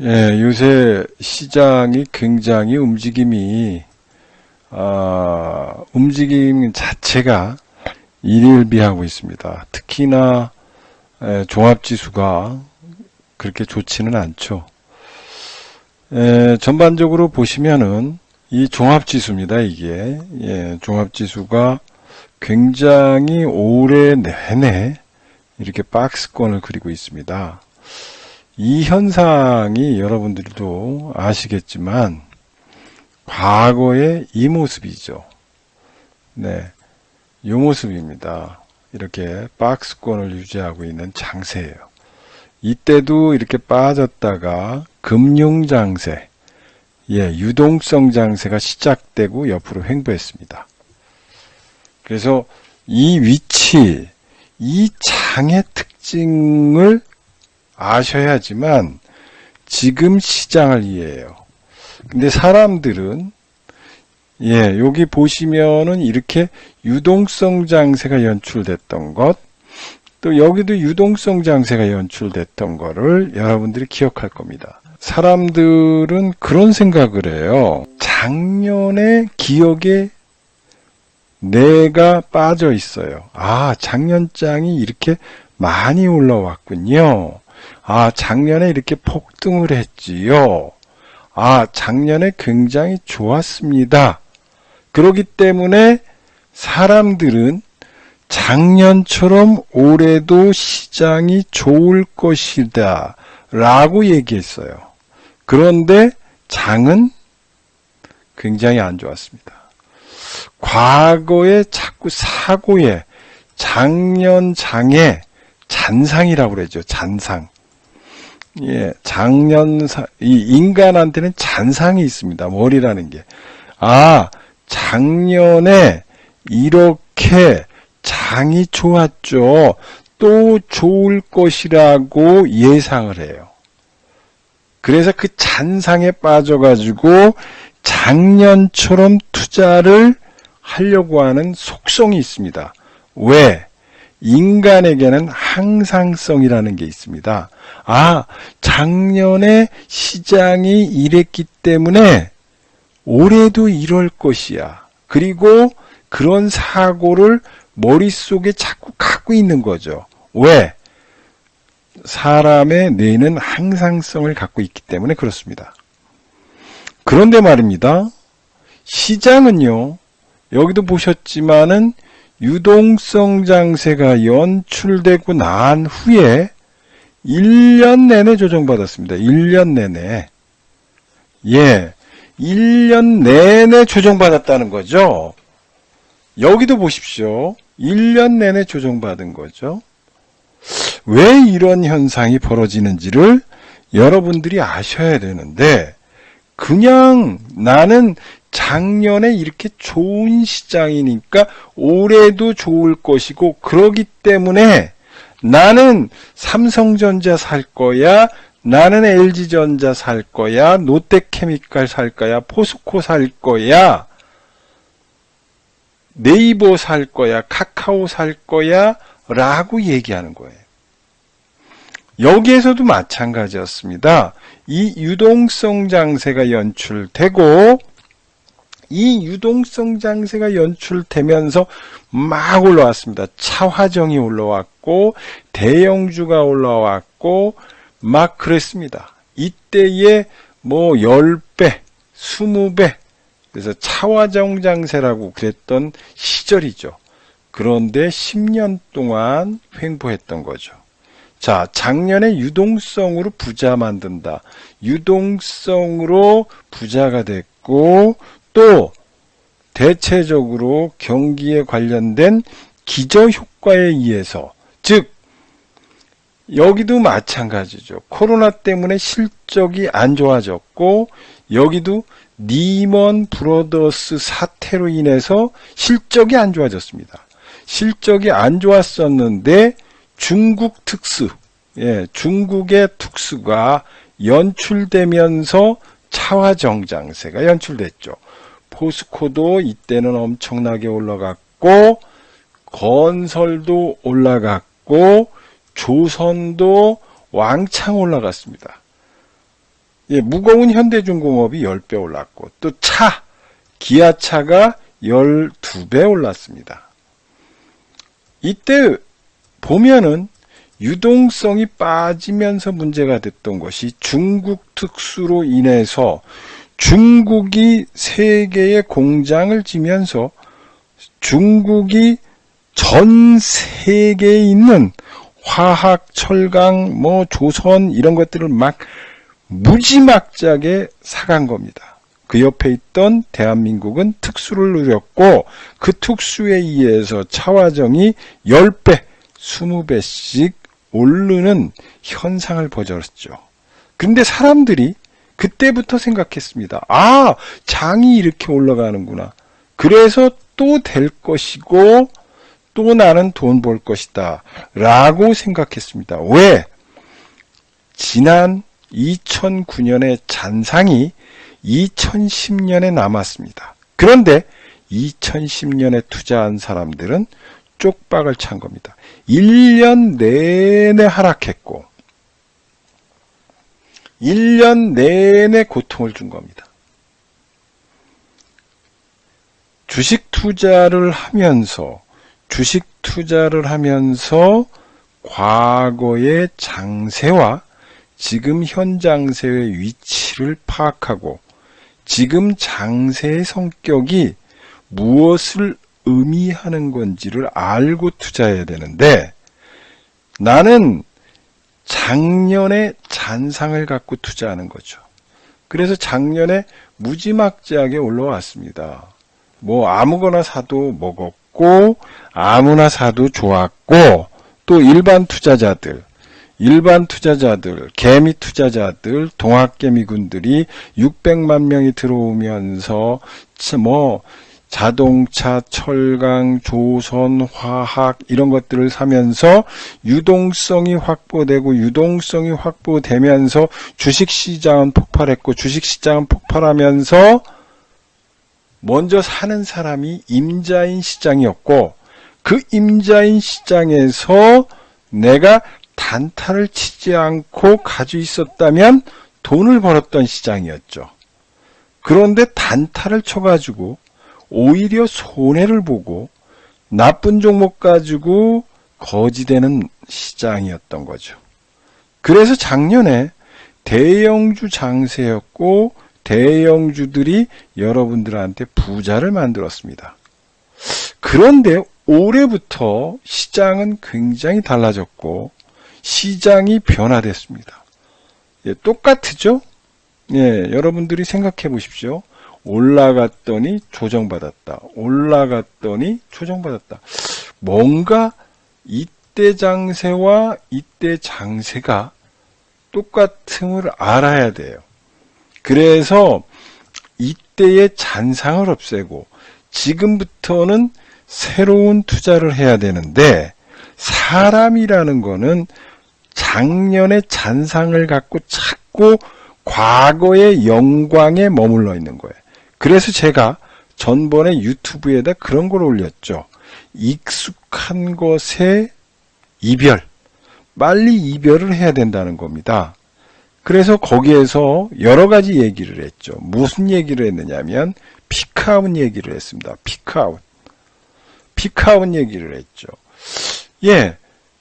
예, 요새 시장이 굉장히 움직임 자체가 일일비하고 있습니다. 특히나 종합지수가 그렇게 좋지는 않죠. 전반적으로 보시면은 이 종합지수입니다. 이게 종합지수가 굉장히 올해 내내 이렇게 박스권을 그리고 있습니다. 이 현상이 여러분들도 아시겠지만 과거의 이 모습이죠. 네, 이 모습입니다. 이렇게 박스권을 유지하고 있는 장세예요. 이때도 이렇게 빠졌다가 금융장세, 유동성 장세가 시작되고 옆으로 횡보했습니다. 그래서 이 위치, 이 장의 특징을 아셔야지만 지금 시장을 이해해요. 근데 사람들은 여기 보시면은 이렇게 유동성 장세가 연출됐던 것, 또 여기도 유동성 장세가 연출됐던 거를 여러분들이 기억할 겁니다. 사람들은 그런 생각을 해요. 작년의 기억에 내가 빠져 있어요. 아, 작년장이 이렇게 많이 올라왔군요. 아, 작년에 이렇게 폭등을 했지요. 아, 작년에 굉장히 좋았습니다. 그렇기 때문에 사람들은 작년처럼 올해도 시장이 좋을 것이다 라고 얘기했어요. 그런데 장은 굉장히 안 좋았습니다. 과거에 자꾸 사고에 작년 장에 잔상이라고 그러죠. 잔상. 이 인간한테는 잔상이 있습니다. 머리라는 게. 아, 작년에 이렇게 장이 좋았죠. 또 좋을 것이라고 예상을 해요. 그래서 그 잔상에 빠져가지고 작년처럼 투자를 하려고 하는 속성이 있습니다. 왜? 인간에게는 항상성이라는 게 있습니다. 아, 작년에 시장이 이랬기 때문에 올해도 이럴 것이야. 그리고 그런 사고를 머릿속에 자꾸 갖고 있는 거죠. 왜? 사람의 뇌는 항상성을 갖고 있기 때문에 그렇습니다. 그런데 말입니다. 시장은요, 여기도 보셨지만은 유동성 장세가 연출되고 난 후에 1년 내내 조정받았습니다. 1년 내내. 1년 내내 조정받았다는 거죠. 여기도 보십시오. 1년 내내 조정받은 거죠. 왜 이런 현상이 벌어지는지를 여러분들이 아셔야 되는데, 그냥 나는 작년에 이렇게 좋은 시장이니까 올해도 좋을 것이고, 그러기 때문에 나는 삼성전자 살 거야, 나는 LG전자 살 거야, 롯데케미칼 살 거야, 포스코 살 거야, 네이버 살 거야, 카카오 살 거야 라고 얘기하는 거예요. 여기에서도 마찬가지였습니다. 이 유동성 장세가 연출되고, 이 유동성 장세가 연출되면서 막 올라왔습니다. 차화정이 올라왔고, 대형주가 올라왔고, 막 그랬습니다. 이때에 뭐 10배, 20배, 그래서 차화정 장세라고 그랬던 시절이죠. 그런데 10년 동안 횡보했던 거죠. 자, 작년에 유동성으로 부자 만든다. 유동성으로 부자가 됐고, 또 대체적으로 경기에 관련된 기저효과에 의해서, 즉 여기도 마찬가지죠. 코로나 때문에 실적이 안 좋아졌고, 여기도 리먼 브러더스 사태로 인해서 실적이 안 좋아졌습니다. 실적이 안 좋았었는데 중국 특수, 중국의 특수가 연출되면서 차화정장세가 연출됐죠. 포스코도 이때는 엄청나게 올라갔고, 건설도 올라갔고, 조선도 왕창 올라갔습니다. 예, 무거운 현대중공업이 10배 올랐고, 또 기아차가 12배 올랐습니다. 이때 보면은 유동성이 빠지면서 문제가 됐던 것이 중국 특수로 인해서 중국이 세계에 공장을 지면서 중국이 전 세계에 있는 화학, 철강, 조선 이런 것들을 막 무지막지하게 사간 겁니다. 그 옆에 있던 대한민국은 특수를 누렸고 그 특수에 의해서 차화정이 10배, 20배씩 오르는 현상을 벌였죠. 그런데 사람들이 그때부터 생각했습니다. 아, 장이 이렇게 올라가는구나. 그래서 또 될 것이고 또 나는 돈 벌 것이다 라고 생각했습니다. 왜? 지난 2009년의 잔상이 2010년에 남았습니다. 그런데 2010년에 투자한 사람들은 쪽박을 찬 겁니다. 1년 내내 하락했고 1년 내내 고통을 준 겁니다. 주식 투자를 하면서 과거의 장세와 지금 현 장세의 위치를 파악하고 지금 장세의 성격이 무엇을 의미하는 건지를 알고 투자해야 되는데 나는 작년에 잔상을 갖고 투자하는 거죠. 그래서 작년에 무지막지하게 올라왔습니다. 아무거나 사도 먹었고 아무나 사도 좋았고 또 일반 투자자들, 개미 투자자들, 동학개미군들이 600만 명이 들어오면서 자동차, 철강, 조선, 화학 이런 것들을 사면서 유동성이 확보되면서 주식시장은 폭발했고 주식시장은 폭발하면서 먼저 사는 사람이 임자인 시장이었고 그 임자인 시장에서 내가 단타를 치지 않고 가지고 있었다면 돈을 벌었던 시장이었죠. 그런데 단타를 쳐가지고 오히려 손해를 보고 나쁜 종목 가지고 거지되는 시장이었던 거죠. 그래서 작년에 대형주 장세였고 대형주들이 여러분들한테 부자를 만들었습니다. 그런데 올해부터 시장은 굉장히 달라졌고 시장이 변화됐습니다. 똑같죠? 여러분들이 생각해 보십시오. 올라갔더니 조정받았다. 뭔가 이때 장세와 이때 장세가 똑같음을 알아야 돼요. 그래서 이때의 잔상을 없애고 지금부터는 새로운 투자를 해야 되는데 사람이라는 거는 작년의 잔상을 갖고 자꾸 과거의 영광에 머물러 있는 거예요. 그래서 제가 전번에 유튜브에다 그런 걸 올렸죠. 익숙한 것에 빨리 이별을 해야 된다는 겁니다. 그래서 거기에서 여러 가지 얘기를 했죠. 무슨 얘기를 했느냐면 피크아웃 얘기를 했습니다. 피크아웃 얘기를 했죠.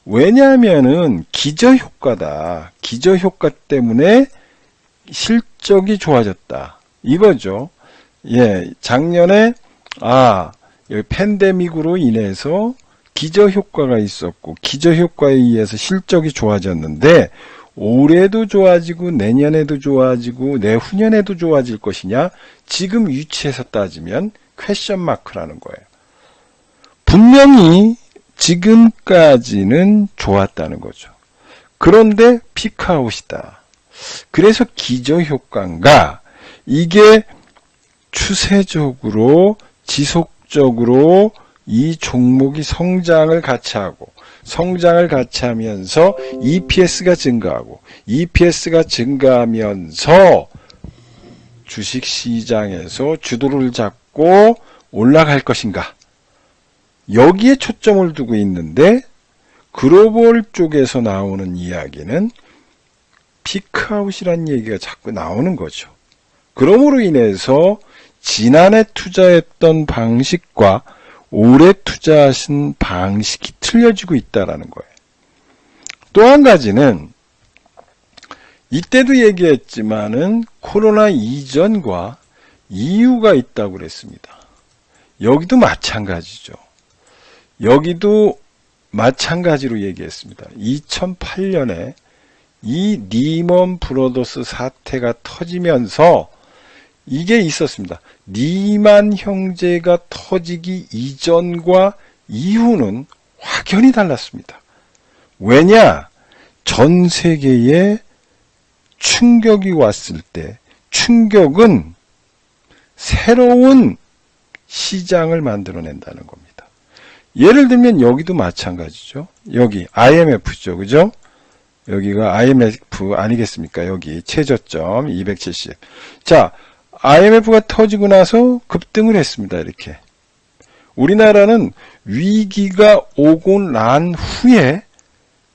왜냐하면은 기저효과다. 기저효과 때문에 실적이 좋아졌다. 이거죠. 작년에 팬데믹으로 인해서 기저효과가 있었고 기저효과에 의해서 실적이 좋아졌는데 올해도 좋아지고 내년에도 좋아지고 내후년에도 좋아질 것이냐? 지금 위치에서 따지면 퀘션 마크라는 거예요. 분명히 지금까지는 좋았다는 거죠. 그런데 피크아웃이다. 그래서 기저효과인가? 이게 추세적으로 지속적으로 이 종목이 성장을 같이 하면서 EPS가 증가하면서 주식시장에서 주도를 잡고 올라갈 것인가? 여기에 초점을 두고 있는데 글로벌 쪽에서 나오는 이야기는 피크아웃이라는 얘기가 자꾸 나오는 거죠. 그러므로 인해서 지난해 투자했던 방식과 올해 투자하신 방식이 틀려지고 있다는 거예요. 또 한 가지는 이때도 얘기했지만은 코로나 이전과 이유가 있다고 그랬습니다. 여기도 마찬가지죠. 여기도 마찬가지로 얘기했습니다. 2008년에 이 리먼 브러더스 사태가 터지면서 이게 있었습니다. 리만 형제가 터지기 이전과 이후는 확연히 달랐습니다. 왜냐? 전 세계에 충격이 왔을 때 충격은 새로운 시장을 만들어낸다는 겁니다. 예를 들면 여기도 마찬가지죠. 여기 IMF죠. 그죠? 여기가 IMF 아니겠습니까? 여기 최저점 270. 자, IMF가 터지고 나서 급등을 했습니다. 이렇게. 우리나라는 위기가 오고 난 후에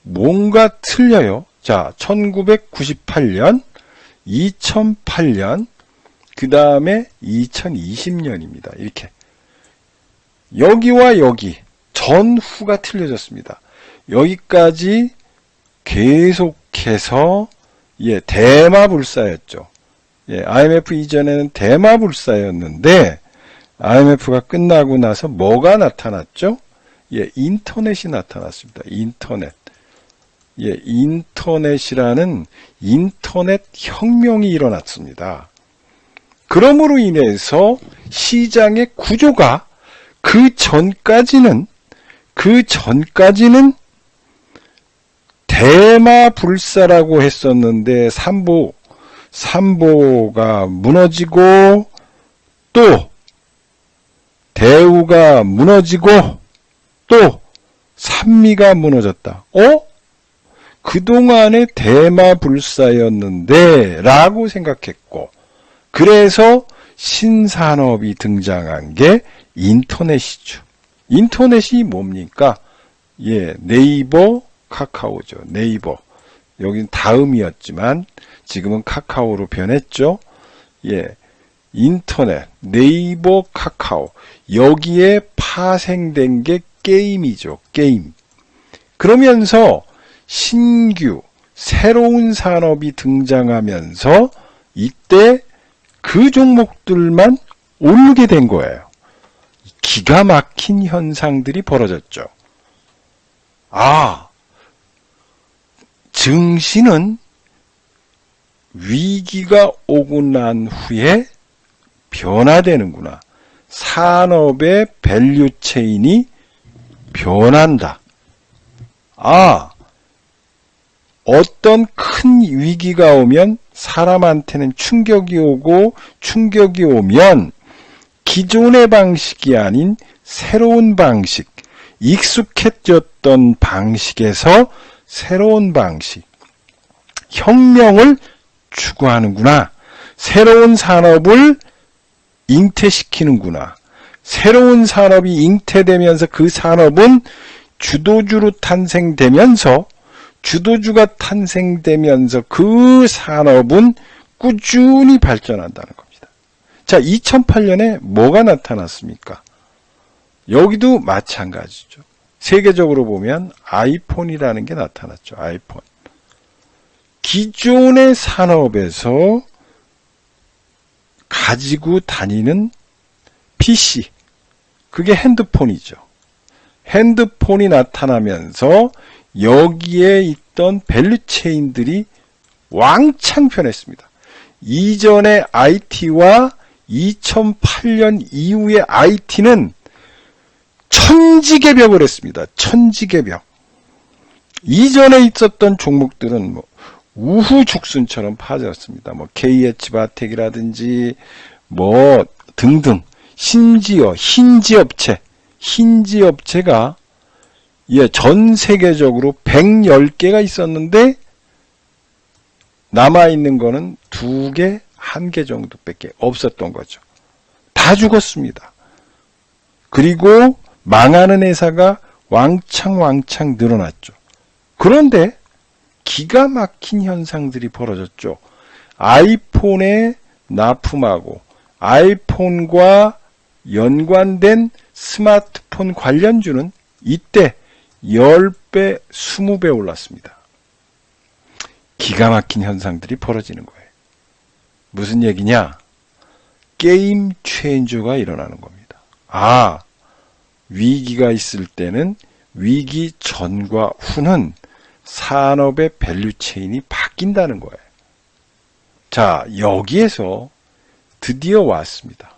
뭔가 틀려요. 자, 1998년, 2008년, 그 다음에 2020년입니다. 이렇게. 여기와 여기, 전후가 틀려졌습니다. 여기까지 계속해서, 대마불사였죠. IMF 이전에는 대마불사였는데, IMF가 끝나고 나서 뭐가 나타났죠? 인터넷이 나타났습니다. 인터넷. 인터넷이라는 인터넷 혁명이 일어났습니다. 그러므로 인해서 시장의 구조가 그 전까지는 대마불사라고 했었는데 삼보가 무너지고 또 대우가 무너지고 또 산미가 무너졌다. 그동안의 대마불사였는데 라고 생각했고 그래서 신산업이 등장한 게 인터넷이죠. 인터넷이 뭡니까? 네이버, 카카오죠. 네이버. 여긴 다음이었지만 지금은 카카오로 변했죠. 인터넷, 네이버, 카카오. 여기에 파생된 게 게임이죠. 게임. 그러면서 신규, 새로운 산업이 등장하면서 이때 그 종목들만 오르게 된 거예요. 기가 막힌 현상들이 벌어졌죠. 증시는 위기가 오고 난 후에 변화되는구나. 산업의 밸류 체인이 변한다. 어떤 큰 위기가 오면 사람한테는 충격이 오면 기존의 방식이 아닌 새로운 방식, 익숙해졌던 방식에서 새로운 방식, 혁명을 추구하는구나. 새로운 산업을 잉태시키는구나. 새로운 산업이 잉태되면서 그 산업은 주도주로 탄생되면서 주도주가 탄생되면서 그 산업은 꾸준히 발전한다는 겁니다. 자, 2008년에 뭐가 나타났습니까? 여기도 마찬가지죠. 세계적으로 보면 아이폰이라는 게 나타났죠. 아이폰. 기존의 산업에서 가지고 다니는 PC, 그게 핸드폰이죠. 핸드폰이 나타나면서 여기에 있던 밸류체인들이 왕창 변했습니다. 이전의 IT와 2008년 이후의 IT는 천지개벽을 했습니다. 천지개벽. 이전에 있었던 종목들은 우후죽순처럼 파졌습니다. KH바텍이라든지 등등. 심지어 힌지업체가 전 세계적으로 110개가 있었는데 남아있는 거는 2개, 1개 정도밖에 없었던 거죠. 다 죽었습니다. 그리고 망하는 회사가 왕창 늘어났죠. 그런데 기가 막힌 현상들이 벌어졌죠. 아이폰에 납품하고 아이폰과 연관된 스마트폰 관련주는 이때 10배, 20배 올랐습니다. 기가 막힌 현상들이 벌어지는 거예요. 무슨 얘기냐? 게임 체인저가 일어나는 겁니다. 아, 위기가 있을 때는 위기 전과 후는 산업의 밸류 체인이 바뀐다는 거예요. 자, 여기에서 드디어 왔습니다.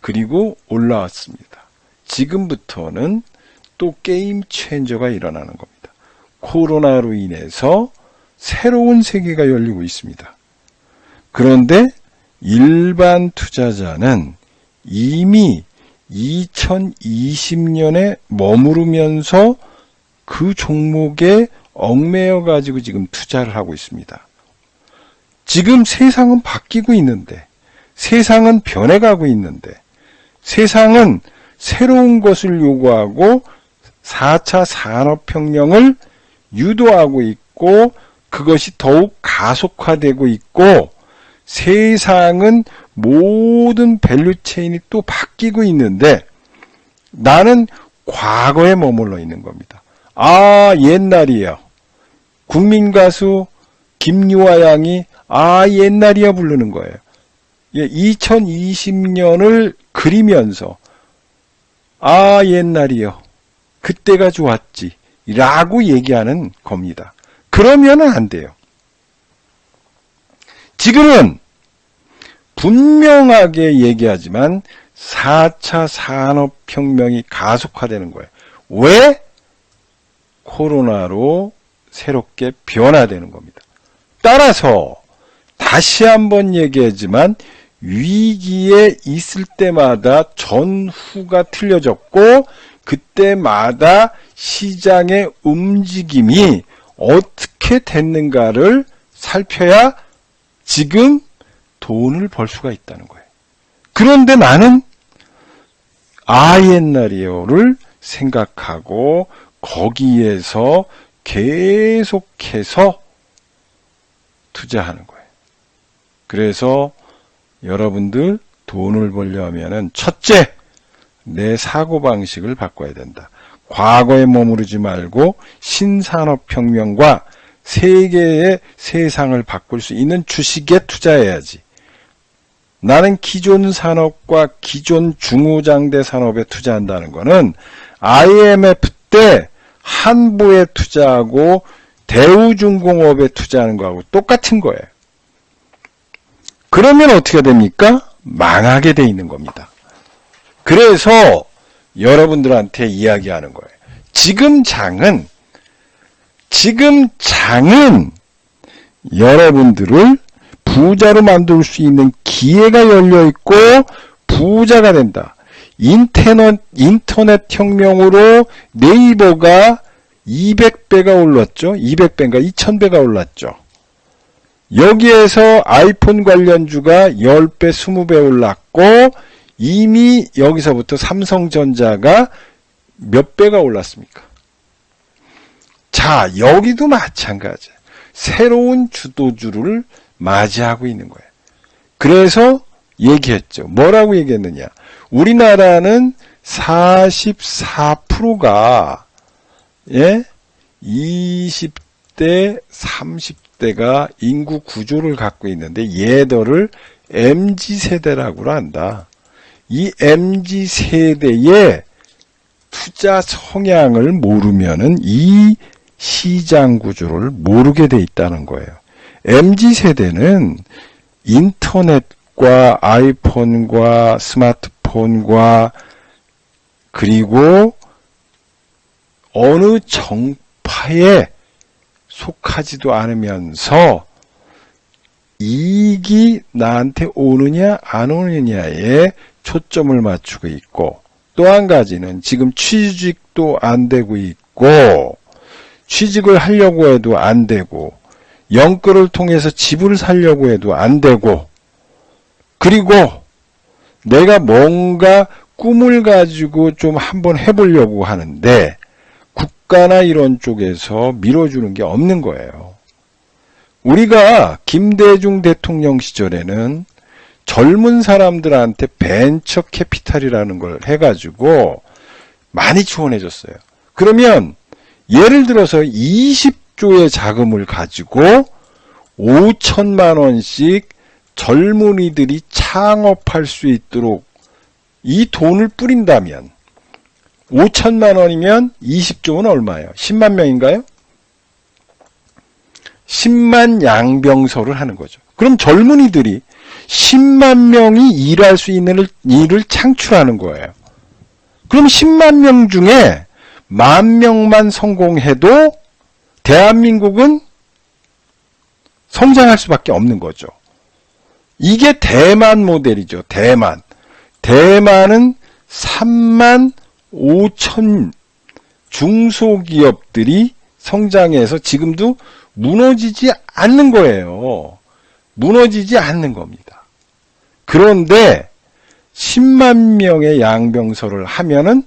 그리고 올라왔습니다. 지금부터는 또 게임 체인저가 일어나는 겁니다. 코로나로 인해서 새로운 세계가 열리고 있습니다. 그런데 일반 투자자는 이미 2020년에 머무르면서 그 종목에 얽매여 가지고 지금 투자를 하고 있습니다. 지금 세상은 바뀌고 있는데, 세상은 변해가고 있는데, 세상은 새로운 것을 요구하고 4차 산업혁명을 유도하고 있고 그것이 더욱 가속화되고 있고 세상은 모든 밸류 체인이 또 바뀌고 있는데 나는 과거에 머물러 있는 겁니다. 아, 옛날이에요. 국민가수 김유아 양이 아, 옛날이야 부르는 거예요. 2020년을 그리면서 아, 옛날이요. 그때가 좋았지. 라고 얘기하는 겁니다. 그러면은 안 돼요. 지금은 분명하게 얘기하지만 4차 산업혁명이 가속화되는 거예요. 왜? 코로나로 새롭게 변화되는 겁니다. 따라서 다시 한번 얘기하지만 위기에 있을 때마다 전후가 틀려졌고 그때마다 시장의 움직임이 어떻게 됐는가를 살펴야 지금 돈을 벌 수가 있다는 거예요. 그런데 나는 아, 옛날이요를 생각하고 거기에서 계속해서 투자하는 거예요. 그래서 여러분들 돈을 벌려면은 첫째, 내 사고방식을 바꿔야 된다. 과거에 머무르지 말고 신산업혁명과 세계의 세상을 바꿀 수 있는 주식에 투자해야지. 나는 기존 산업과 기존 중후장대 산업에 투자한다는 거는 IMF 때 한보에 투자하고 대우중공업에 투자하는 거하고 똑같은 거예요. 그러면 어떻게 됩니까? 망하게 돼 있는 겁니다. 그래서 여러분들한테 이야기하는 거예요. 지금 장은 여러분들을 부자로 만들 수 있는 기회가 열려 있고 부자가 된다. 인터넷 혁명으로 네이버가 200배가 올랐죠. 200배인가 2000배가 올랐죠. 여기에서 아이폰 관련주가 10배, 20배 올랐고 이미 여기서부터 삼성전자가 몇 배가 올랐습니까? 자, 여기도 마찬가지예요. 새로운 주도주를 맞이하고 있는 거예요. 그래서 얘기했죠. 뭐라고 얘기했느냐. 우리나라는 44%가 20대, 30대가 인구 구조를 갖고 있는데 얘들을 MZ세대라고 한다. 이 MZ세대의 투자 성향을 모르면은 이 시장 구조를 모르게 돼 있다는 거예요. MZ세대는 인터넷과 아이폰과 스마트폰과 그리고 어느 정파에 속하지도 않으면서 이익이 나한테 오느냐 안 오느냐에 초점을 맞추고 있고 또 한 가지는 지금 취직도 안 되고 있고 취직을 하려고 해도 안 되고 연끌을 통해서 집을 사려고 해도 안 되고 그리고 내가 뭔가 꿈을 가지고 좀 한번 해보려고 하는데 국가나 이런 쪽에서 밀어주는 게 없는 거예요. 우리가 김대중 대통령 시절에는 젊은 사람들한테 벤처 캐피탈이라는 걸 해가지고 많이 지원해 줬어요. 그러면 예를 들어서 20조의 자금을 가지고 5천만 원씩 젊은이들이 창업할 수 있도록 이 돈을 뿌린다면 5천만 원이면 20조는 얼마예요? 10만 명인가요? 10만 양병서를 하는 거죠. 그럼 젊은이들이 10만 명이 일할 수 있는 일을 창출하는 거예요. 그럼 10만 명 중에 10,000명만 성공해도 대한민국은 성장할 수밖에 없는 거죠. 이게 대만 모델이죠. 대만. 대만은 35,000 중소기업들이 성장해서 지금도 무너지지 않는 거예요. 무너지지 않는 겁니다. 그런데 10만 명의 양병서를 하면은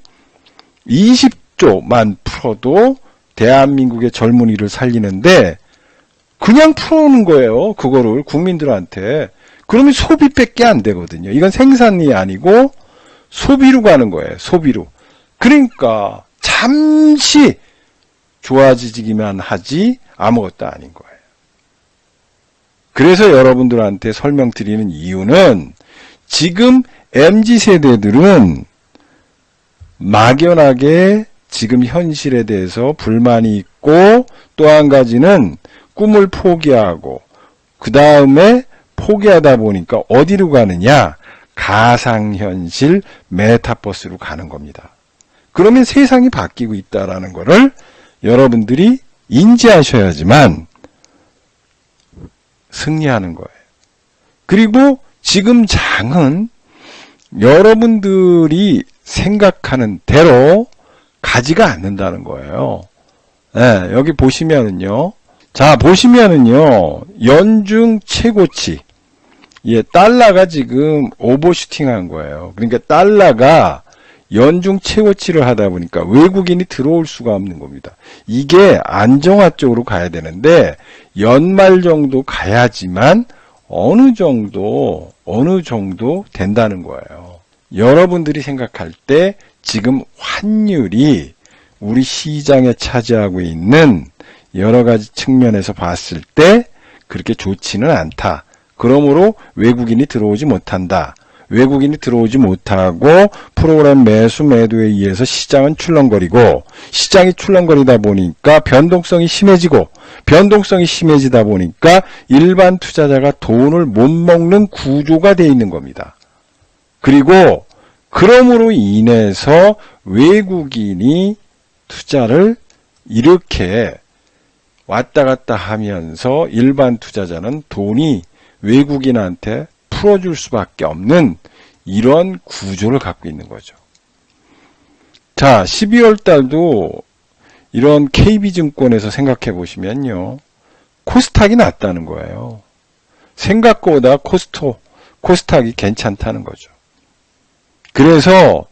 20조만 풀어도 대한민국의 젊은이를 살리는데 그냥 풀어오는 거예요. 그거를 국민들한테. 그러면 소비밖에 안 되거든요. 이건 생산이 아니고 소비로 가는 거예요. 소비로. 그러니까 잠시 좋아지기만 하지 아무것도 아닌 거예요. 그래서 여러분들한테 설명드리는 이유는 지금 MZ세대들은 막연하게 지금 현실에 대해서 불만이 있고 또 한 가지는 꿈을 포기하고 그 다음에 포기하다 보니까 어디로 가느냐? 가상현실 메타버스로 가는 겁니다. 그러면 세상이 바뀌고 있다라는 것을 여러분들이 인지하셔야지만 승리하는 거예요. 그리고 지금 장은 여러분들이 생각하는 대로 가지가 않는다는 거예요. 네, 여기 보시면은요. 자, 보시면은요. 연중 최고치. 예, 달러가 지금 오버슈팅 한 거예요. 그러니까 달러가 연중 최고치를 하다 보니까 외국인이 들어올 수가 없는 겁니다. 이게 안정화 쪽으로 가야 되는데 연말 정도 가야지만 어느 정도 된다는 거예요. 여러분들이 생각할 때 지금 환율이 우리 시장에 차지하고 있는 여러 가지 측면에서 봤을 때 그렇게 좋지는 않다. 그러므로 외국인이 들어오지 못한다. 외국인이 들어오지 못하고 프로그램 매수 매도에 의해서 시장은 출렁거리고 시장이 출렁거리다 보니까 변동성이 심해지다 보니까 일반 투자자가 돈을 못 먹는 구조가 되어 있는 겁니다. 그리고 그러므로 인해서 외국인이 투자를 이렇게 왔다 갔다 하면서 일반 투자자는 돈이 외국인한테 풀어줄 수밖에 없는 이런 구조를 갖고 있는 거죠. 자, 12월 달도 이런 KB증권에서 생각해 보시면요. 코스닥이 낮다는 거예요. 생각보다 코스닥이 괜찮다는 거죠. 그래서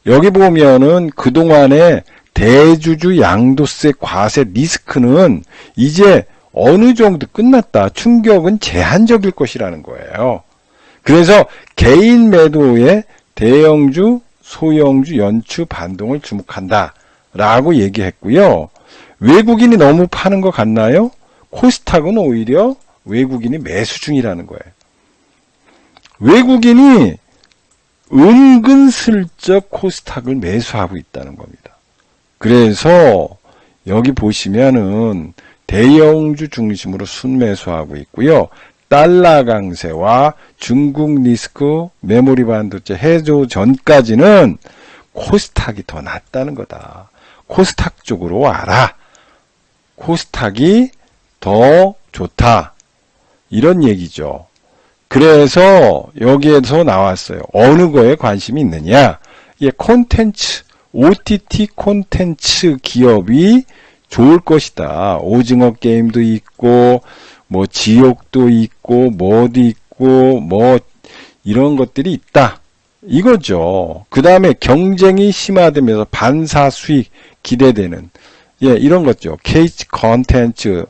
여기 보면은 그동안에 대주주 양도세 과세 리스크는 이제 어느 정도 끝났다. 충격은 제한적일 것이라는 거예요. 그래서 개인 매도에 대형주, 소형주, 연추, 반동을 주목한다. 라고 얘기했고요. 외국인이 너무 파는 것 같나요? 코스닥은 오히려 외국인이 매수 중이라는 거예요. 외국인이 은근슬쩍 코스닥을 매수하고 있다는 겁니다. 그래서 여기 보시면은 대형주 중심으로 순매수하고 있고요. 달러 강세와 중국 리스크 메모리 반도체 해조 전까지는 코스닥이 더 낫다는 거다. 코스닥 쪽으로 와라. 코스닥이 더 좋다. 이런 얘기죠. 그래서 여기에서 나왔어요. 어느 거에 관심이 있느냐? 이게 콘텐츠, OTT 콘텐츠 기업이 좋을 것이다. 오징어 게임도 있고, 뭐 지옥도 있고, 뭐도 있고, 뭐 이런 것들이 있다. 이거죠. 그 다음에 경쟁이 심화되면서 반사 수익 기대되는, 예, 이런 거죠. 케이치 콘텐츠,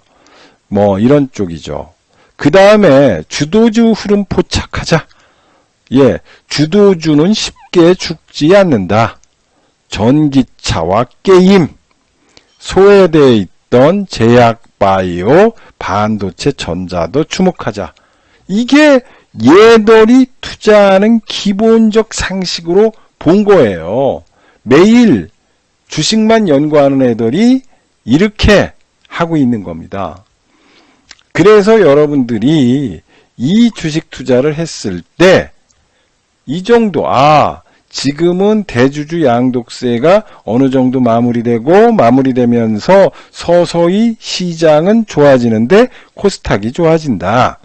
뭐 이런 쪽이죠. 그 다음에 주도주 흐름 포착하자. 예, 주도주는 쉽게 죽지 않는다. 전기차와 게임, 소외되어 있던 제약, 바이오, 반도체, 전자도 주목하자. 이게 얘들이 투자하는 기본적 상식으로 본 거예요. 매일 주식만 연구하는 애들이 이렇게 하고 있는 겁니다. 그래서 여러분들이 이 주식 투자를 했을 때 이 정도, 지금은 대주주 양독세가 어느 정도 마무리되면서 서서히 시장은 좋아지는데 코스닥이 좋아진다.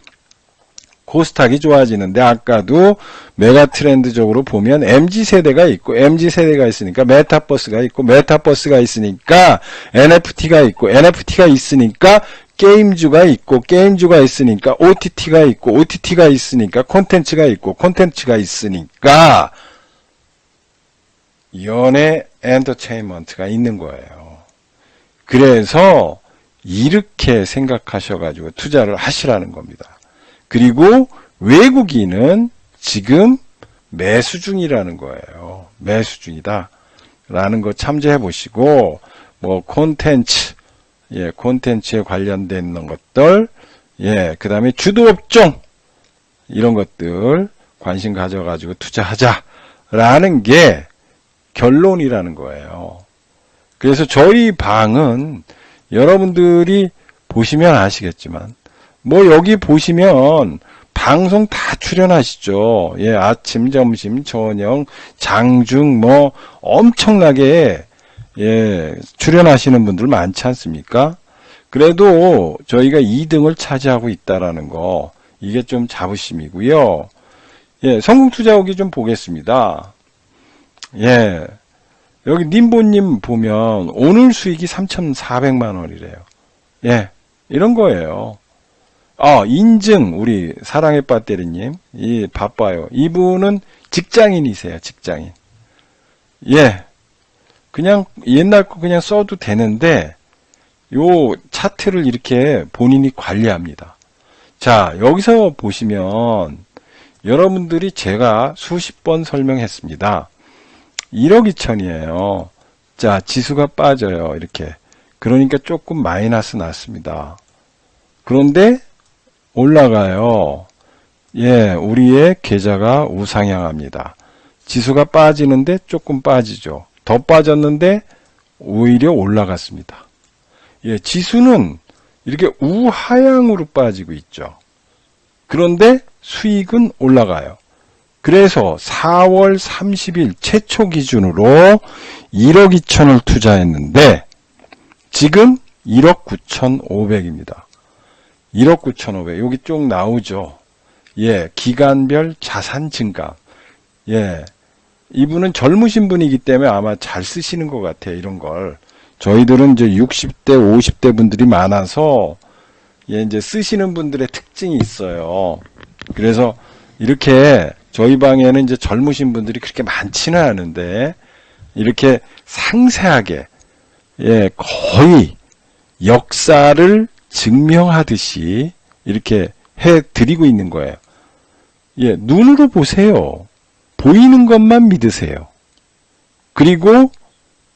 코스닥이 좋아지는데 아까도 메가 트렌드적으로 보면 MZ세대가 있고 MZ세대가 있으니까 메타버스가 있고 메타버스가 있으니까 NFT가 있고 NFT가 있으니까 게임주가 있고 게임주가 있으니까 OTT가 있고 OTT가 있으니까 콘텐츠가 있고 콘텐츠가 있으니까 연예 엔터테인먼트가 있는 거예요. 그래서 이렇게 생각하셔가지고 투자를 하시라는 겁니다. 그리고 외국인은 지금 매수 중이라는 거예요. 매수 중이다. 라는 거 참조해 보시고, 뭐, 콘텐츠, 콘텐츠에 관련된 것들, 그 다음에 주도업종, 이런 것들 관심 가져가지고 투자하자라는 게 결론이라는 거예요. 그래서 저희 방은 여러분들이 보시면 아시겠지만, 뭐 여기 보시면 방송 다 출연하시죠. 아침, 점심, 저녁, 장중 뭐 엄청나게 출연하시는 분들 많지 않습니까? 그래도 저희가 2등을 차지하고 있다라는 거, 이게 좀 자부심이고요. 성공투자후기 좀 보겠습니다. 여기 님보님 보면 오늘 수익이 3,400만 원이래요. 이런 거예요. 인증, 우리 사랑의 배터리님, 바빠요. 이분은 직장인이세요, 직장인. 그냥 옛날 거 그냥 써도 되는데, 요 차트를 이렇게 본인이 관리합니다. 자, 여기서 보시면, 여러분들이 제가 수십 번 설명했습니다. 1억 2천이에요. 자, 지수가 빠져요, 이렇게. 그러니까 조금 마이너스 났습니다. 그런데, 올라가요. 우리의 계좌가 우상향합니다. 지수가 빠지는데 조금 빠지죠. 더 빠졌는데 오히려 올라갔습니다. 지수는 이렇게 우하향으로 빠지고 있죠. 그런데 수익은 올라가요. 그래서 4월 30일 최초 기준으로 1억 2천을 투자했는데 지금 1억 9,500입니다. 1억 9,500. 여기 쭉 나오죠. 기간별 자산 증감. 이분은 젊으신 분이기 때문에 아마 잘 쓰시는 것 같아요. 이런 걸. 저희들은 이제 60대, 50대 분들이 많아서, 이제 쓰시는 분들의 특징이 있어요. 그래서 이렇게 저희 방에는 이제 젊으신 분들이 그렇게 많지는 않은데, 이렇게 상세하게, 거의 역사를 증명하듯이 이렇게 해드리고 있는 거예요. 눈으로 보세요. 보이는 것만 믿으세요. 그리고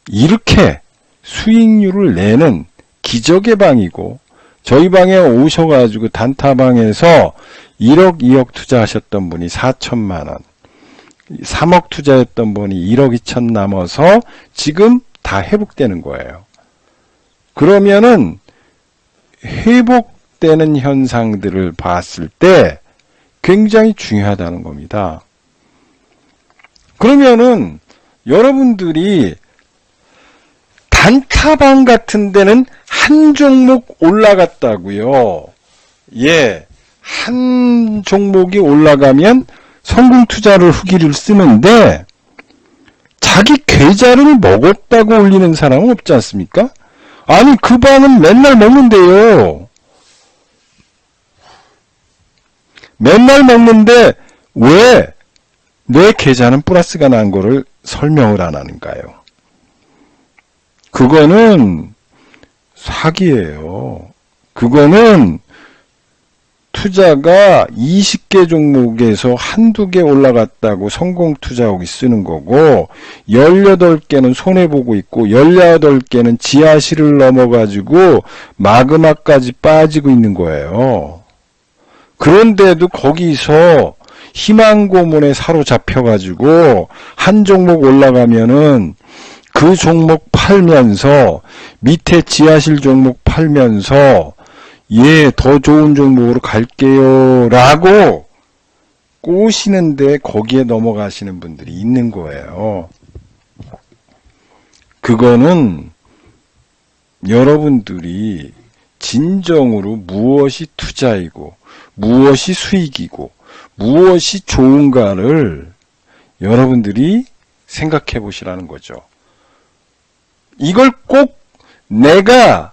이렇게 수익률을 내는 기적의 방이고, 저희 방에 오셔가지고 단타방에서 1억, 2억 투자하셨던 분이 4천만 원, 3억 투자했던 분이 1억 2천 남아서 지금 다 회복되는 거예요. 그러면은 회복되는 현상들을 봤을 때 굉장히 중요하다는 겁니다. 그러면은 여러분들이 단타방 같은 데는 한 종목 올라갔다고요. 한 종목이 올라가면 성공투자를 후기를 쓰는데 자기 계좌를 먹었다고 올리는 사람은 없지 않습니까? 아니, 그 방은 맨날 먹는데요. 맨날 먹는데 왜 내 계좌는 플러스가 난 거를 설명을 안 하는가요? 그거는 사기예요. 그거는 투자가 20개 종목에서 한두 개 올라갔다고 성공 투자하기 쓰는 거고 18개는 손해보고 있고 18개는 지하실을 넘어가지고 마그마까지 빠지고 있는 거예요. 그런데도 거기서 희망 고문에 사로잡혀가지고 한 종목 올라가면은 그 종목 팔면서 밑에 지하실 종목 팔면서 더 좋은 종목으로 갈게요 라고 꼬시는데 거기에 넘어가시는 분들이 있는 거예요. 그거는 여러분들이 진정으로 무엇이 투자이고 무엇이 수익이고 무엇이 좋은가를 여러분들이 생각해 보시라는 거죠. 이걸 꼭 내가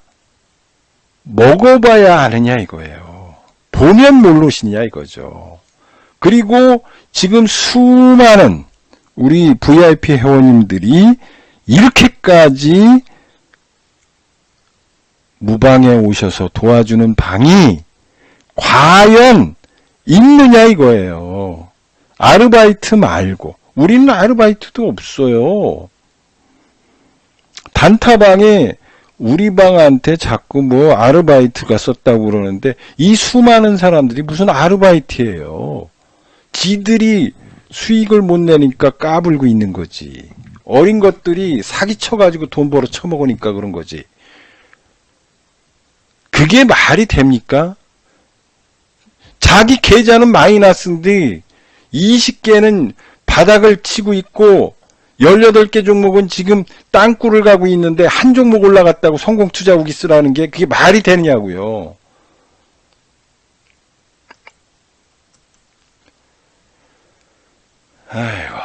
먹어봐야 아느냐 이거예요. 보면 모르시냐 이거죠. 그리고 지금 수많은 우리 VIP 회원님들이 이렇게까지 무방에 오셔서 도와주는 방이 과연 있느냐 이거예요. 아르바이트 말고. 우리는 아르바이트도 없어요. 단타방에 우리 방한테 자꾸 뭐 아르바이트가 썼다고 그러는데 이 수많은 사람들이 무슨 아르바이트예요. 지들이 수익을 못 내니까 까불고 있는 거지. 어린 것들이 사기쳐가지고 돈 벌어 처먹으니까 그런 거지. 그게 말이 됩니까? 자기 계좌는 마이너스인데 20개는 바닥을 치고 있고 18개 종목은 지금 땅굴을 가고 있는데 한 종목 올라갔다고 성공 투자 우기 쓰라는 게 그게 말이 되냐고요. 아이고.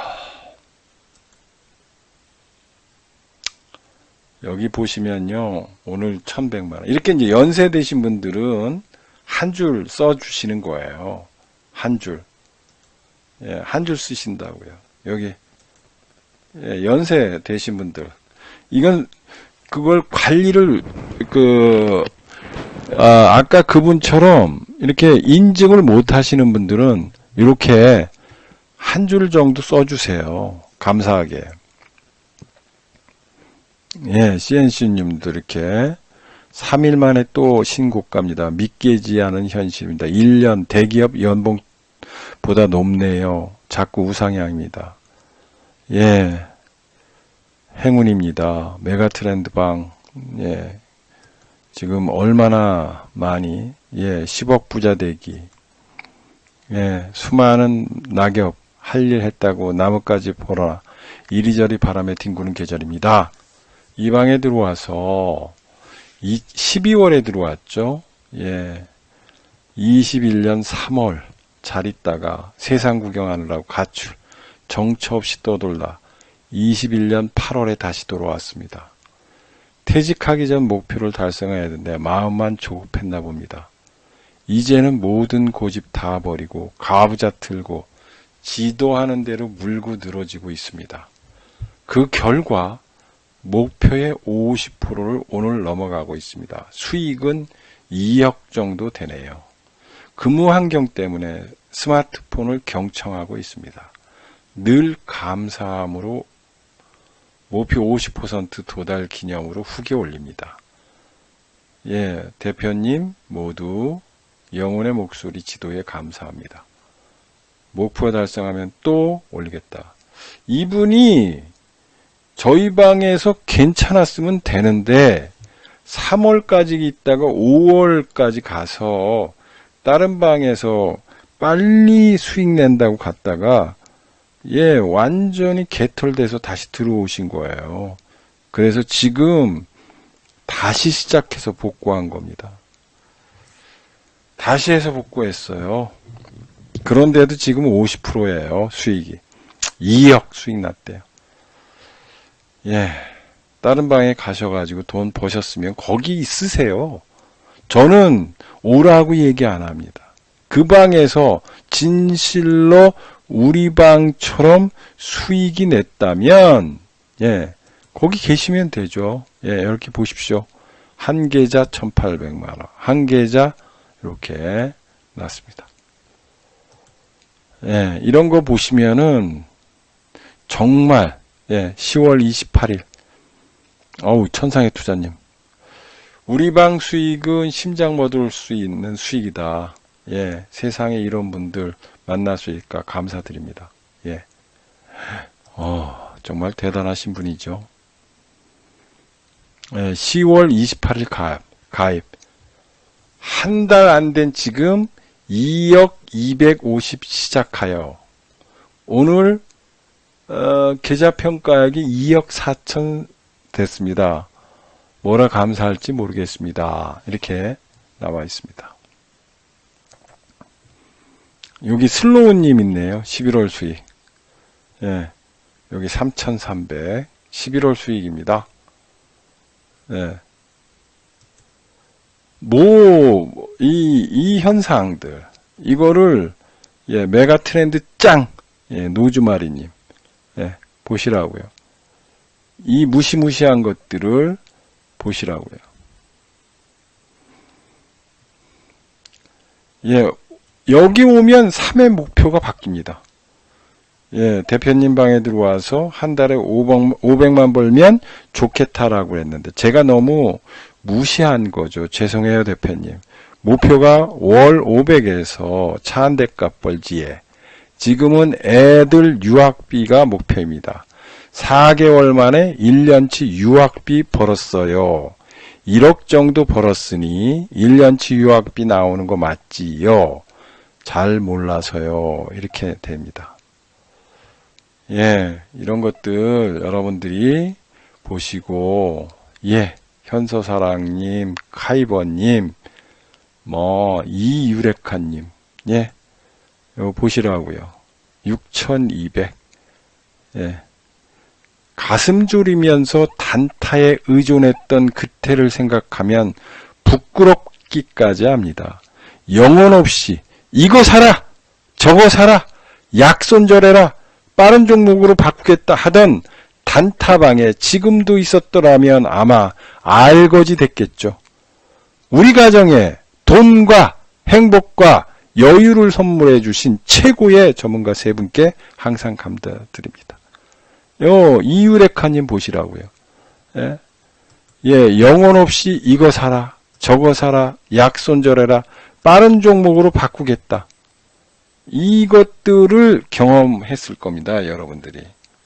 여기 보시면요. 오늘 1100만원. 이렇게 이제 연세 되신 분들은 한 줄 써주시는 거예요. 한 줄. 예, 한 줄 쓰신다고요. 여기. 예, 연세 되신 분들. 이건, 그걸 관리를, 아까 그분처럼 이렇게 인증을 못 하시는 분들은 이렇게 한 줄 정도 써주세요. 감사하게. 예, CNC님도 이렇게 3일 만에 또 신고가입니다. 믿기지 않은 현실입니다. 1년 대기업 연봉보다 높네요. 자꾸 우상향입니다. 예, 행운입니다. 메가트렌드방, 예, 지금 얼마나 많이, 10억 부자 되기, 예, 수많은 낙엽, 할 일 했다고 나뭇가지 보라, 이리저리 바람에 뒹구는 계절입니다. 이 방에 들어와서, 12월에 들어왔죠. 예, 21년 3월 잘 있다가 세상 구경하느라고 가출, 정처 없이 떠돌다 21년 8월에 다시 돌아왔습니다. 퇴직하기 전 목표를 달성해야 되는데 마음만 조급했나 봅니다. 이제는 모든 고집 다 버리고 가부좌 틀고 지도하는 대로 물고 늘어지고 있습니다. 그 결과 목표의 50%를 오늘 넘어가고 있습니다. 수익은 2억 정도 되네요. 근무 환경 때문에 스마트폰을 경청하고 있습니다. 늘 감사함으로 목표 50% 도달 기념으로 후기 올립니다. 예, 대표님 모두 영혼의 목소리 지도에 감사합니다. 목표 달성하면 또 올리겠다. 이분이 저희 방에서 괜찮았으면 되는데 3월까지 있다가 5월까지 가서 다른 방에서 빨리 수익 낸다고 갔다가 완전히 개털돼서 다시 들어오신 거예요. 그래서 지금 다시 시작해서 복구한 겁니다. 다시 해서 복구했어요. 그런데도 지금 50%예요. 수익이. 2억 수익 났대요. 예, 다른 방에 가셔가지고 돈 버셨으면 거기 있으세요. 저는 오라고 얘기 안 합니다. 그 방에서 진실로 우리 방처럼 수익이 냈다면, 거기 계시면 되죠. 이렇게 보십시오. 한 계좌 1,800만원. 한 계좌 이렇게 났습니다. 예, 이런 거 보시면은 정말 10월 28일 어우 천상의 투자님 우리 방 수익은 심장 멎을 수 있는 수익이다. 예, 세상에 이런 분들 만날 수 있을까 감사드립니다. 예, 정말 대단하신 분이죠. 예, 10월 28일 가입. 한 달 안 된 지금 2억 250 시작하여 오늘 계좌평가액이 2억 4천 됐습니다. 뭐라 감사할지 모르겠습니다. 이렇게 나와 있습니다. 여기 슬로우님 있네요. 11월 수익. 예, 여기 3,300 11월 수익입니다. 예. 이 현상들, 이거를, 메가 트렌드 짱! 노주마리님, 보시라고요. 이 무시무시한 것들을 보시라고요. 여기 오면 3회 목표가 바뀝니다. 대표님 방에 들어와서 한 달에 500만 벌면 좋겠다라고 했는데, 제가 너무 무시한 거죠. 죄송해요, 대표님. 목표가 월 500에서 차 한 대 값 벌지에 지금은 애들 유학비가 목표입니다. 4개월 만에 1년치 유학비 벌었어요. 1억 정도 벌었으니 1년치 유학비 나오는 거 맞지요? 잘 몰라서요. 이렇게 됩니다. 이런 것들 여러분들이 보시고, 현서사랑님, 카이버님, 이유레카님, 이거 보시라고요. 6,200. 가슴 졸이면서 단타에 의존했던 그때를 생각하면 부끄럽기까지 합니다. 영혼 없이 이거 사라, 저거 사라, 약손절해라, 빠른 종목으로 바꾸겠다 하던 단타방에 지금도 있었더라면 아마 알거지 됐겠죠. 우리 가정에 돈과 행복과 여유를 선물해 주신 최고의 전문가 세 분께 항상 감사드립니다. 이유레카님 보시라고요. 영혼 없이 이거 사라, 저거 사라, 약손절해라, 빠른 종목으로 바꾸겠다. 이것들을 경험했을 겁니다, 여러분들이.